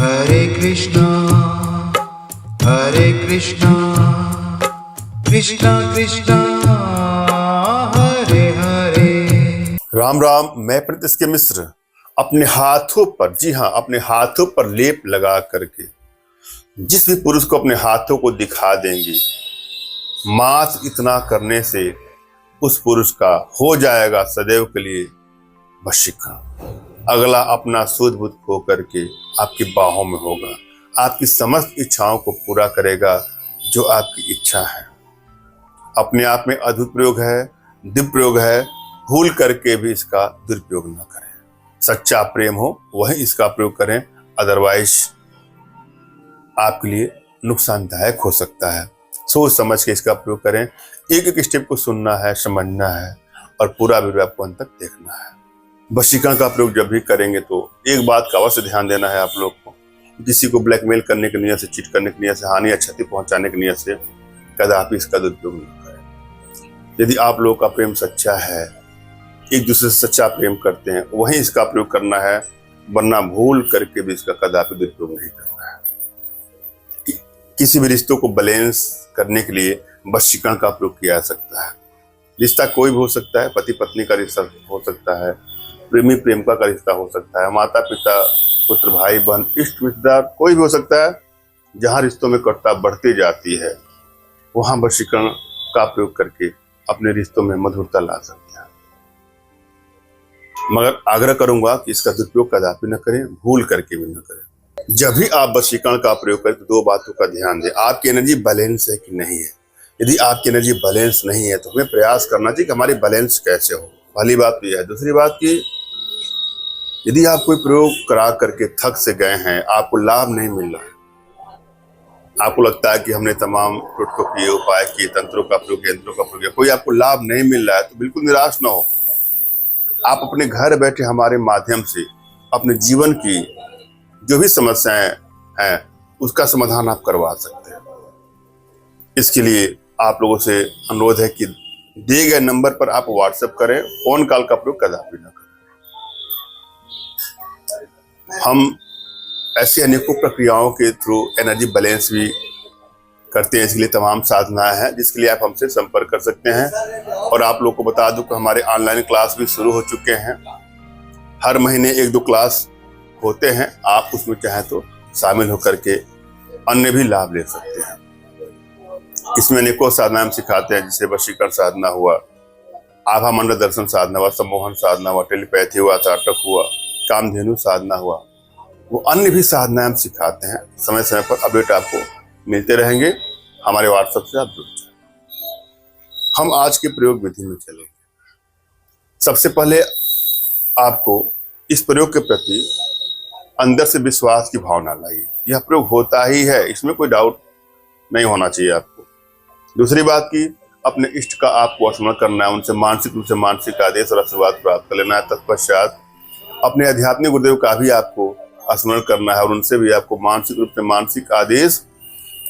हरे कृष्णा कृष्णा कृष्णा हरे हरे। राम राम। मैं प्रीतिश के मिश्र अपने हाथों पर, जी हाँ, अपने हाथों पर लेप लगा करके जिस भी पुरुष को अपने हाथों को दिखा देंगे, मात्र इतना करने से उस पुरुष का हो जाएगा सदैव के लिए वशीकरण। अगला अपना सूझ बूझ खो करके आपकी बाहों में होगा, आपकी समस्त इच्छाओं को पूरा करेगा जो आपकी इच्छा है। अपने आप में अद्भुत प्रयोग है, दिव्य प्रयोग है, भूल करके भी इसका दुरुपयोग न करें। सच्चा प्रेम हो वही इसका प्रयोग करें, अदरवाइज आपके लिए नुकसानदायक हो सकता है। सोच समझ के इसका प्रयोग करें। एक एक स्टेप को सुनना है, समझना है और पूरा वीडियो आपको अंत तक देखना है। वशीकरण का प्रयोग जब भी करेंगे तो एक बात का अवश्य ध्यान देना है आप लोग को, किसी को ब्लैकमेल करने की नियत से, चीट करने की नियत से, हानि या क्षति पहुंचाने की नियत से कदापि इसका दुरुपयोग नहीं करें। यदि आप लोगों का प्रेम सच्चा है, एक दूसरे से सच्चा प्रेम करते हैं, वहीं इसका प्रयोग करना है, वरना भूल करके भी इसका कदापि दुरुपयोग नहीं करना है। किसी भी रिश्तों को बैलेंस करने के लिए वशीकरण का प्रयोग किया जा सकता है। रिश्ता कोई भी हो सकता है, पति पत्नी का रिश्ता हो सकता है, प्रेमी प्रेमिका का रिश्ता हो सकता है, माता पिता, पुत्र भाई बहन, इष्ट रिश्तेदार, कोई भी हो सकता है। जहाँ रिश्तों में कटुता बढ़ती जाती है वहां वशीकरण का प्रयोग करके अपने रिश्तों में मधुरता ला सकते हैं। मगर आग्रह करूंगा कि इसका दुरुपयोग कदापि न करें, भूल करके भी न करें। जब भी आप वशीकरण का प्रयोग करें तो दो बातों का ध्यान दें। आपकी एनर्जी बैलेंस है कि नहीं है। यदि आपकी एनर्जी बैलेंस नहीं है तो हमें प्रयास करना चाहिए कि हमारी बैलेंस कैसे हो। पहली बात तो यह है। दूसरी बात कि यदि आप कोई प्रयोग करा करके थक से गए हैं, आपको लाभ नहीं मिल रहा है, आपको लगता है कि हमने तमाम टोटकों किए, उपाय किए, तंत्रों का प्रयोग, यंत्रों का प्रयोग किया, कोई आपको लाभ नहीं मिल रहा है, तो बिल्कुल निराश ना हो। आप अपने घर बैठे हमारे माध्यम से अपने जीवन की जो भी समस्याएं हैं उसका समाधान आप करवा सकते हैं। इसके लिए आप लोगों से अनुरोध है कि दिए गए नंबर पर आप व्हाट्सएप करें, फोन कॉल का प्रयोग कदापि न करें। हम ऐसी अनेकों प्रक्रियाओं के थ्रू एनर्जी बैलेंस भी करते हैं। इसके लिए तमाम साधनाएं हैं जिसके लिए आप हमसे संपर्क कर सकते हैं। और आप लोग को बता दूं कि हमारे ऑनलाइन क्लास भी शुरू हो चुके हैं। हर महीने 1-2 क्लास होते हैं। आप उसमें चाहें तो शामिल होकर के अन्य भी लाभ ले सकते हैं। इसमें अनेकों साधनाएं हम सिखाते हैं, जैसे वशीकरण साधना हुआ, आभा मंडल दर्शन साधना हुआ, सम्मोहन साधना हुआ, टेलीपैथी हुआ, चार्टक हुआ, कामधेनु साधना हुआ, वो अन्य भी साधनाएं हम सिखाते हैं। समय समय पर अपडेट आपको मिलते रहेंगे। हमारे व्हाट्सएप से आप जुड़ जाए। हम आज के प्रयोग विधि में चलेंगे। सबसे पहले आपको इस प्रयोग के प्रति अंदर से विश्वास की भावना लाइए। यह प्रयोग होता ही है, इसमें कोई डाउट नहीं होना चाहिए आपको। दूसरी बात की अपने इष्ट का आपको स्मरण करना है, उनसे मानसिक रूप से मानसिक आदेश और आशीर्वाद प्राप्त कर लेना है। तत्पश्चात अपने आध्यात्मिक गुरुदेव का भी आपको स्मरण करना है और उनसे भी आपको मानसिक रूप से मानसिक आदेश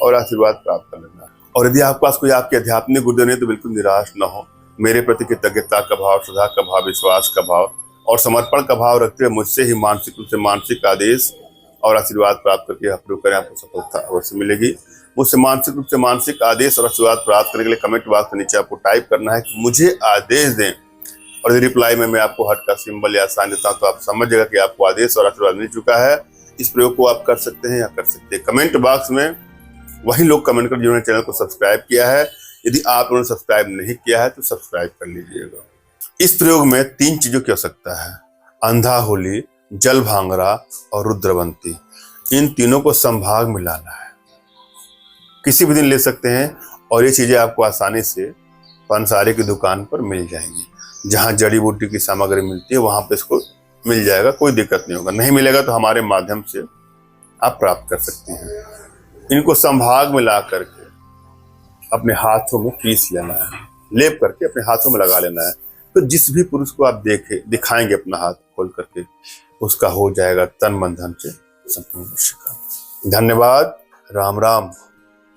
और आशीर्वाद प्राप्त कर लेना है। और यदि आपके पास कोई आपके आध्यात्मिक गुरुदेव नहीं तो बिल्कुल निराश न हो। मेरे प्रति कृतज्ञता का भाव, श्रद्धा का भाव, विश्वास का भाव और समर्पण का भाव रखते हुए मुझसे ही मानसिक रूप से मानसिक आदेश और आशीर्वाद प्राप्त करके आप प्रयोग करें, आपको सफलता अवश्य मिलेगी। मुझसे मानसिक रूप से मानसिक आदेश और आशीर्वाद प्राप्त करने के लिए कमेंट बॉक्स के नीचे आपको टाइप करना है कि मुझे आदेश दें, और यदि रिप्लाई में मैं आपको हट का सिंबल या साइन देता हूं तो आप समझ जाएगा कि आपको आदेश और आशीर्वाद मिल चुका है। इस प्रयोग को आप कर सकते हैं या कर सकते हैं। कमेंट बॉक्स में वही लोग कमेंट कर जिन्होंने चैनल को सब्सक्राइब किया है। यदि आप उन्होंने सब्सक्राइब नहीं किया है तो सब्सक्राइब कर लीजिएगा। इस प्रयोग में 3 चीजों की आवश्यकता है: अंधा होली, जल भांगरा और रुद्रवंती। इन तीनों को संभाग में लाना है। किसी भी दिन ले सकते हैं और ये चीजें आपको आसानी से पंसारी की दुकान पर मिल जाएंगी। जहां जड़ी बूटी की सामग्री मिलती है वहां पे इसको मिल जाएगा, कोई दिक्कत नहीं होगा। नहीं मिलेगा तो हमारे माध्यम से आप प्राप्त कर सकते हैं। इनको संभाग में ला करके अपने हाथों में पीस लेना है, लेप करके अपने हाथों में लगा लेना है। तो जिस भी पुरुष को आप दिखाएंगे अपना हाथ खोल करके, उसका हो जाएगा तन मन धन से संपूर्ण वशीकरण। धन्यवाद। राम राम।